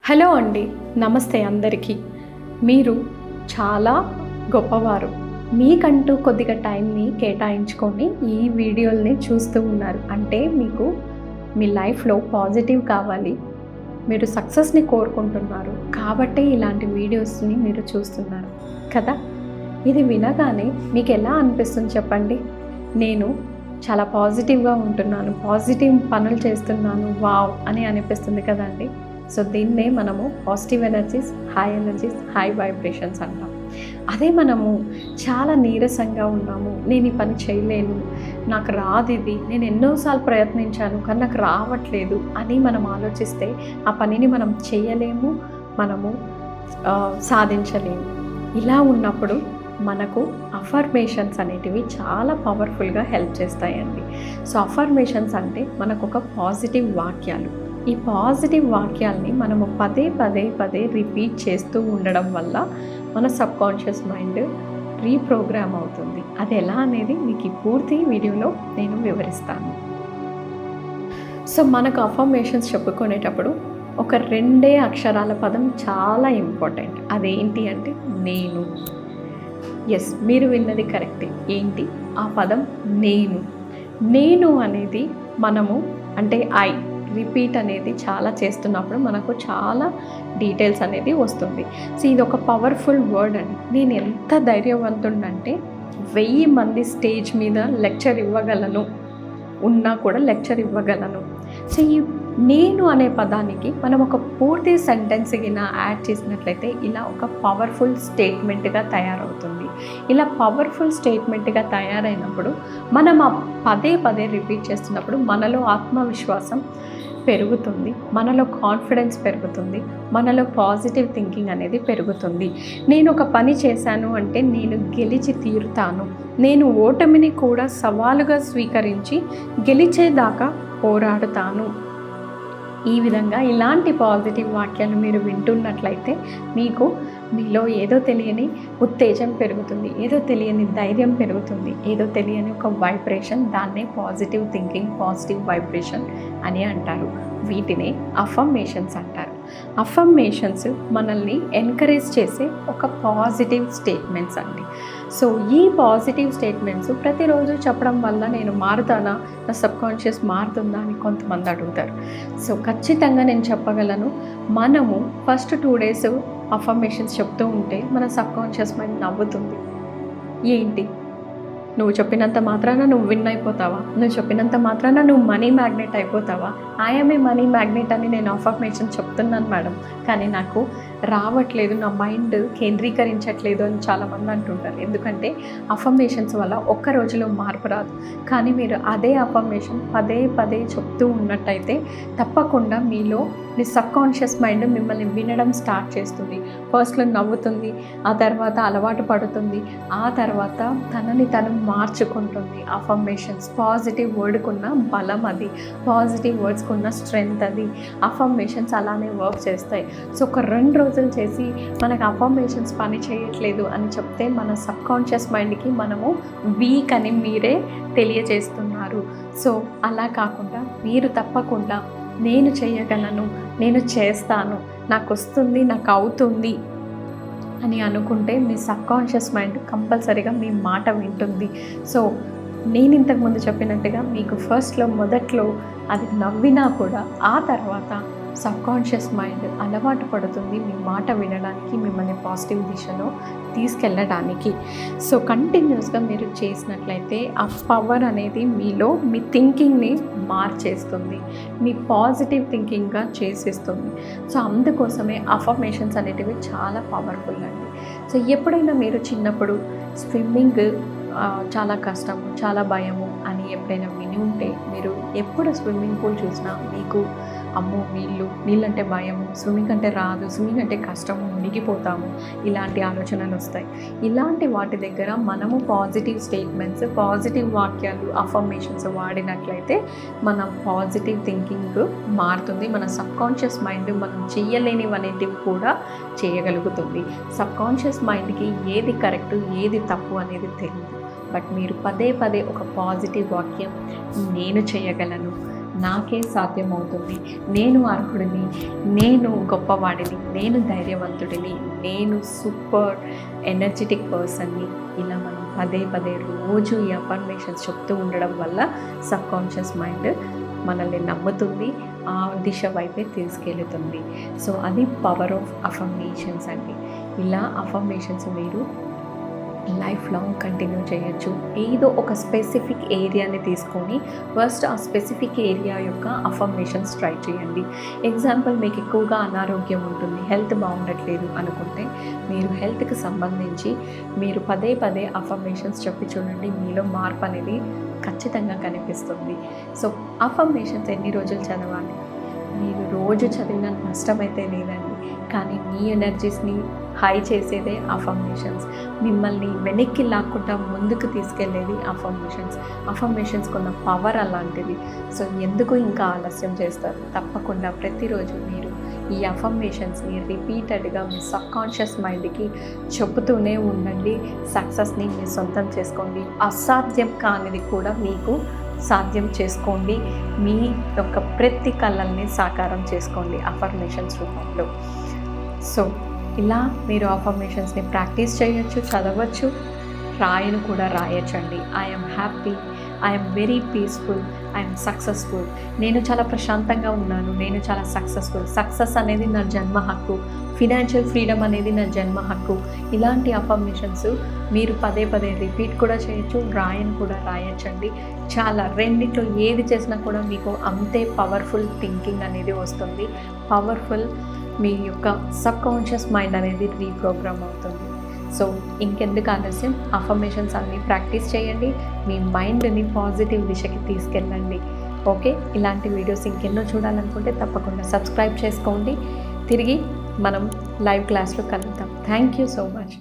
Hello అండి, నమస్తే అందరికీ. మీరు చాలా గొప్పవారు. మీకంటూ కొద్దిగా టైంని కేటాయించుకొని ఈ వీడియోల్ని చూస్తూ ఉన్నారు. అంటే మీకు మీ లైఫ్లో పాజిటివ్ కావాలి, మీరు సక్సెస్ని కోరుకుంటున్నారు కాబట్టే ఇలాంటి వీడియోస్ని మీరు చూస్తున్నారు కదా. ఇది వినగానే మీకు ఎలా అనిపిస్తుంది చెప్పండి? నేను చాలా పాజిటివ్గా ఉంటున్నాను, పాజిటివ్ పనులు చేస్తున్నాను, వావ్ అని అనిపిస్తుంది కదండి. సో దీన్నే మనము పాజిటివ్ ఎనర్జీస్, హై వైబ్రేషన్స్ అంటాం. అదే మనము చాలా నీరసంగా ఉన్నాము, నేను ఈ పని చేయలేను, నాకు రాదు, ఇది నేను ఎన్నోసార్లు ప్రయత్నించాను కానీ నాకు రావట్లేదు అని మనం ఆలోచిస్తే ఆ పనిని మనం చేయలేము, మనము సాధించలేము. ఇలా ఉన్నప్పుడు మనకు అఫర్మేషన్స్ అనేటివి చాలా పవర్ఫుల్గా హెల్ప్ చేస్తాయండి. సో అఫర్మేషన్స్ అంటే మనకు ఒక పాజిటివ్ వాక్యాలు. ఈ పాజిటివ్ వాక్యాల్ని మనము పదే రిపీట్ చేస్తూ ఉండడం వల్ల మన సబ్కాన్షియస్ మైండ్ రీప్రోగ్రామ్ అవుతుంది. అది ఎలా అనేది మీకు ఈ పూర్తి వీడియోలో నేను వివరిస్తాను. సో మనకు అఫర్మేషన్స్ చెప్పుకునేటప్పుడు ఒక 2 అక్షరాల పదం చాలా ఇంపార్టెంట్. అదేంటి అంటే నేను. ఎస్, మీరు విన్నది కరెక్టే. ఏంటి ఆ పదం? నేను అనేది మనము అంటే రిపీట్ అనేది చాలా చేస్తున్నప్పుడు మనకు చాలా డీటెయిల్స్ అనేది వస్తుంది. సో ఇది ఒక పవర్ఫుల్ వర్డ్ అండి. నేను ఎంత ధైర్యవంతుండంటే 1000 మంది స్టేజ్ మీద లెక్చర్ ఇవ్వగలను, ఉన్నా కూడా లెక్చర్ ఇవ్వగలను. సో ఈ నేను అనే పదానికి మనం ఒక పూర్తి సెంటెన్స్ కింద యాడ్ చేసినట్లయితే ఇలా ఒక పవర్ఫుల్ స్టేట్మెంట్గా తయారవుతుంది. ఇలా పవర్ఫుల్ స్టేట్మెంట్గా తయారైనప్పుడు మనం ఆ పదే రిపీట్ చేస్తున్నప్పుడు మనలో ఆత్మవిశ్వాసం పెరుగుతుంది, మనలో కాన్ఫిడెన్స్ పెరుగుతుంది, మనలో పాజిటివ్ థింకింగ్ అనేది పెరుగుతుంది. నేను ఒక పని చేశాను అంటే నేను గెలిచి తీరుతాను, నేను ఓటమిని కూడా సవాలుగా స్వీకరించి గెలిచేదాకా పోరాడుతాను. ఈ విధంగా ఇలాంటి పాజిటివ్ వాక్యాలు మీరు వింటున్నట్లయితే మీలో ఏదో తెలియని ఉత్తేజం పెరుగుతుంది, ఏదో తెలియని ధైర్యం పెరుగుతుంది, ఏదో తెలియని ఒక వైబ్రేషన్. దాన్నే పాజిటివ్ థింకింగ్, పాజిటివ్ వైబ్రేషన్ అని అంటారు. వీటినే అఫర్మేషన్స్ అంటారు. అఫర్మేషన్స్ మనల్ని ఎంకరేజ్ చేసే ఒక పాజిటివ్ స్టేట్మెంట్స్ అండి. సో ఈ పాజిటివ్ స్టేట్మెంట్స్ ప్రతిరోజు చెప్పడం వల్ల నేను మారుతానా, నా సబ్కాన్షియస్ మారుతుందా అని కొంతమంది అడుగుతారు. సో ఖచ్చితంగా నేను చెప్పగలను, మనము ఫస్ట్ 2 days అఫర్మేషన్స్ చెప్తూ ఉంటే మన సబ్కాన్షియస్ మైండ్ నవ్వుతుంది. ఏంటి, నువ్వు చెప్పినంత మాత్రాన నువ్వు విన్ అయిపోతావా, నువ్వు చెప్పినంత మాత్రాన నువ్వు మనీ మ్యాగ్నెట్ అయిపోతావా? ఐఎమ్ ఏ మనీ మ్యాగ్నెట్ అని నేను అఫర్మేషన్ చెప్తున్నాను మేడం, కానీ నాకు రావట్లేదు, నా మైండ్ కేంద్రీకరించట్లేదు అని చాలామంది అంటుంటారు. ఎందుకంటే అఫర్మేషన్స్ వల్ల ఒక్క రోజులో మార్పు రాదు. కానీ మీరు అదే అఫర్మేషన్ పదే చెప్తూ ఉన్నట్టయితే తప్పకుండా మీలో మీ సబ్కాన్షియస్ మైండ్ మిమ్మల్ని వినడం స్టార్ట్ చేస్తుంది. ఫస్ట్లో నవ్వుతుంది, ఆ తర్వాత అలవాటు పడుతుంది, ఆ తర్వాత తనని తను మార్చుకుంటుంది. అఫర్మేషన్స్ పాజిటివ్ వర్డ్కున్న బలం అది, పాజిటివ్ వర్డ్స్కున్న స్ట్రెంగ్త్ అది. అఫర్మేషన్స్ అలానే వర్క్ చేస్తాయి. సో ఒక 2 రోజులు చేసి మనకు అఫర్మేషన్స్ పని చేయట్లేదు అని చెప్తే మన సబ్కాన్షియస్ మైండ్కి మనము వీక్ అని మీరే తెలియజేస్తున్నారు. సో అలా కాకుండా మీరు తప్పకుండా నేను చేయగలను, నేను చేస్తాను, నాకు వస్తుంది, నాకు అవుతుంది అని అనుకుంటే మీ సబ్కాన్షియస్ మైండ్ కంపల్సరీగా మీ మాట వింటుంది. సో నేను ఇంతకుముందు చెప్పినట్టుగా మీకు మొదట్లో అది నవ్వినా కూడా ఆ తర్వాత సబ్కాన్షియస్ మైండ్ అలవాటు పడుతుంది మీ మాట వినడానికి, మిమ్మల్ని పాజిటివ్ దిశలో తీసుకెళ్ళడానికి. సో కంటిన్యూస్గా మీరు చేసినట్లయితే ఆ పవర్ అనేది మీలో మీ థింకింగ్ని మార్చేస్తుంది, మీ పాజిటివ్ థింకింగ్గా చేసేస్తుంది. సో అందుకోసమే అఫర్మేషన్స్ అనేటివి చాలా పవర్ఫుల్ అండి. సో ఎప్పుడైనా మీరు చిన్నప్పుడు స్విమ్మింగ్ చాలా కష్టము, చాలా భయము అని ఎప్పుడైనా విని ఉంటే, మీరు ఎప్పుడు స్విమ్మింగ్ పూల్ చూసినా మీకు అమ్మో నీళ్ళంటే భయము, స్విమ్మింగ్ అంటే రాదు, స్విమ్మింగ్ అంటే కష్టము, మునిగిపోతాము, ఇలాంటి ఆలోచనలు వస్తాయి. ఇలాంటి వాటి దగ్గర మనము పాజిటివ్ స్టేట్మెంట్స్, పాజిటివ్ వాక్యాలు, అఫర్మేషన్స్ వాడినట్లయితే మన పాజిటివ్ థింకింగ్ మారుతుంది. మన సబ్కాన్షియస్ మైండ్ మనం చేయలేనివనేటివి కూడా చేయగలుగుతుంది. సబ్కాన్షియస్ మైండ్కి ఏది కరెక్ట్, ఏది తప్పు అనేది తెలియదు. బట్ మీరు పదే ఒక పాజిటివ్ వాక్యం, నేను చేయగలను, నాకే సాధ్యమవుతుంది, నేను అర్హుడిని, నేను గొప్పవాడిని, నేను ధైర్యవంతుడిని, నేను సూపర్ ఎనర్జెటిక్ పర్సన్ని. ఇలా మనం పదే పదే రోజు ఈ అఫర్మేషన్స్ చెప్తూ ఉండడం వల్ల సబ్కాన్షియస్ మైండ్ మనల్ని నమ్ముతుంది, ఆ దిశ వైపే తీసుకెళ్తుంది. సో అది పవర్ ఆఫ్ అఫర్మేషన్స్ అండి. ఇలా అఫర్మేషన్స్ మీరు లైఫ్ లాంగ్ కంటిన్యూ చేయొచ్చు. ఏదో ఒక స్పెసిఫిక్ ఏరియాని తీసుకొని ఫస్ట్ ఆ స్పెసిఫిక్ ఏరియా యొక్క అఫర్మేషన్స్ ట్రై చేయండి. ఎగ్జాంపుల్, మీకు ఎక్కువగా అనారోగ్యం ఉంటుంది, హెల్త్ బాగుండట్లేదు అనుకుంటే మీరు హెల్త్కి సంబంధించి మీరు పదే పదే అఫర్మేషన్స్ చెప్పి చూడండి, మీలో మార్పు అనేది ఖచ్చితంగా కనిపిస్తుంది. సో అఫర్మేషన్స్ ఎన్ని రోజులు చదవాలి? మీరు రోజు చదివిన నష్టమైతే లేదండి, కానీ మీ ఎనర్జీస్ని హై చేసేదే అఫర్మేషన్స్. మిమ్మల్ని వెనక్కి లాక్కుండా ముందుకు తీసుకెళ్లేది అఫర్మేషన్స్. అఫర్మేషన్స్ కొన్న పవర్ అలాంటిది. సో ఎందుకు ఇంకా ఆలస్యం చేస్తారు? తప్పకుండా ప్రతిరోజు మీరు ఈ అఫర్మేషన్స్ని రిపీటెడ్గా మీ సబ్కాన్షియస్ మైండ్కి చెబుతూనే ఉండండి. సక్సెస్ని మీరు సొంతం చేసుకోండి. అసాధ్యం కానిది కూడా మీకు సాధ్యం చేసుకోండి. మీ యొక్క ప్రతి కళల్ని సాకారం చేసుకోండి అఫర్మేషన్స్ రూపంలో. సో ఇలా మీరు అఫర్మేషన్స్ని ప్రాక్టీస్ చేయొచ్చు, చదవచ్చు, రాయను కూడా రాయొచ్చండి. I'm happy, I'm very peaceful, I'm successful. నేను చాలా ప్రశాంతంగా ఉన్నాను, నేను చాలా సక్సెస్ఫుల్. సక్సెస్ అనేది నా జన్మ హక్కు, ఫినాన్షియల్ ఫ్రీడమ్ అనేది నా జన్మ హక్కు. ఇలాంటి అఫర్మేషన్స్ మీరు పదే పదే రిపీట్ కూడా చేయొచ్చు, రాయను కూడా రాయొచ్చండి. చాలా రెండిట్లో ఏది చేసినా కూడా మీకు అంతే పవర్ఫుల్ థింకింగ్ అనేది వస్తుంది. పవర్ఫుల్ మీ యొక్క సబ్కాన్షియస్ మైండ్ అనేది రీప్రోగ్రామ్ అవుతుంది. సో ఇంకెందుకు ఆలస్యం, అఫర్మేషన్స్ అన్నీ ప్రాక్టీస్ చేయండి, మీ మైండ్ని పాజిటివ్ దిశకి తీసుకెళ్ళండి. ఓకే, ఇలాంటి వీడియోస్ ఇంకెన్నో చూడాలనుకుంటే తప్పకుండా సబ్స్క్రైబ్ చేసుకోండి. తిరిగి మనం లైవ్ క్లాస్లో కలుద్దాం. Thank you so much.